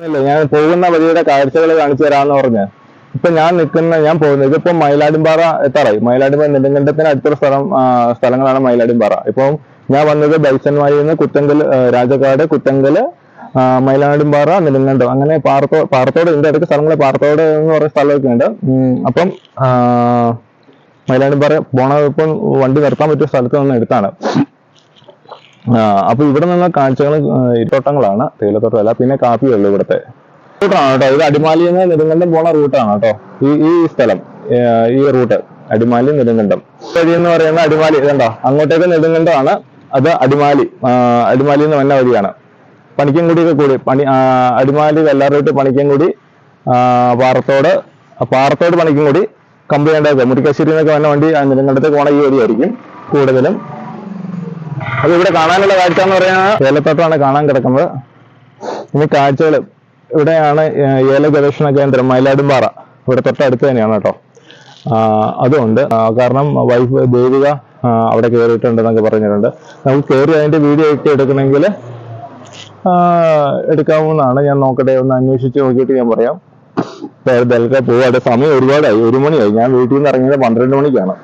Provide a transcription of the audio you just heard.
അല്ലേ ഞാൻ പോകുന്ന വഴിയുടെ കാഴ്ചകൾ കാണിച്ചു തരാമെന്ന് പറഞ്ഞ് ഇപ്പൊ ഞാൻ പോകുന്നത് ഇതിപ്പോ മയിലാടുംപാറ എത്താറായി. മയിലാടുംപാറ നെടുങ്കണ്ടത്തിന് അടുത്തുള്ള സ്ഥലങ്ങളാണ് മയിലാടുംപാറ. ഇപ്പം ഞാൻ വന്നത് ബൈസൺവാലിയിൽ നിന്ന് കുറ്റങ്കൽ, രാജകാട്, കുറ്റങ്കൽ, മയിലാടുംപാറ, നെടുങ്കണ്ടം, അങ്ങനെ പാറത്തോട് ഇതിന്റെ അടുത്ത സ്ഥലങ്ങൾ പാറത്തോട് എന്ന് പറയുന്ന സ്ഥലമൊക്കെ ഉണ്ട്. അപ്പം മയിലാടുംപാറ ഇപ്പം വണ്ടി നിർത്താൻ പറ്റിയ സ്ഥലത്ത് നിന്ന് എടുത്താണ്. അപ്പൊ ഇവിടെ നിന്ന് കാഴ്ചകൾ തോട്ടങ്ങളാണ്, തേയിലത്തോട്ടമല്ല, പിന്നെ കാപ്പിയുള്ളൂ ഇവിടുത്തെ. റൂട്ടാണ് കേട്ടോ ഇത്. അടിമാലിയിൽ നിന്ന് നെടുങ്കണ്ടം പോണ റൂട്ടാണ് കേട്ടോ ഈ സ്ഥലം. ഈ റൂട്ട് അടിമാലി നെടുങ്കണ്ടം വഴി എന്ന് പറയുന്നത് അടിമാലി ഇതുണ്ടോ, അങ്ങോട്ടേക്ക് നെടുങ്കണ്ടമാണ്, അത് അടിമാലിയിൽ നിന്ന് വന്ന വഴിയാണ്. പണിക്കൻകുടിയൊക്കെ കൂടി അടിമാലി വെല്ലാറൂട്ട് പണിക്കൻകുടി, പാറത്തോട് പണിക്കൻകുടി, കമ്പുകണ്ടൊക്കെ മുരിക്കാശ്ശേരി എന്നൊക്കെ വന്ന വണ്ടി നെടുങ്കണ്ടത്തേക്ക് പോണ ഈ വഴിയായിരിക്കും കൂടുതലും. അത് ഇവിടെ കാണാനുള്ള കാഴ്ച എന്ന് പറയുന്നത് ഏലത്തോട്ടമാണ് കാണാൻ കിടക്കുന്നത്. ഇനി കാഴ്ചകൾ ഇവിടെയാണ് ഏല ഗവേഷണ കേന്ദ്രം മയിലാടുംപാറ, ഇവിടെ തൊട്ടടുത്ത് തന്നെയാണ് കേട്ടോ. അതുകൊണ്ട് കാരണം വൈഫ് ദേവിക അവിടെ കയറിയിട്ടുണ്ടെന്നൊക്കെ പറഞ്ഞിട്ടുണ്ട്. നമുക്ക് കയറി അതിന്റെ വീഡിയോ ഒക്കെ എടുക്കണമെങ്കിൽ എടുക്കാവുന്നതാണ്. ഞാൻ നോക്കട്ടെ, ഒന്ന് അന്വേഷിച്ച് നോക്കിയിട്ട് ഞാൻ പറയാം. പോവാതെ സമയം ഒരുപാടായി, 1 മണിയായി. ഞാൻ വീട്ടിൽ നിന്ന് ഇറങ്ങിയത് 12 മണിക്കാണ്.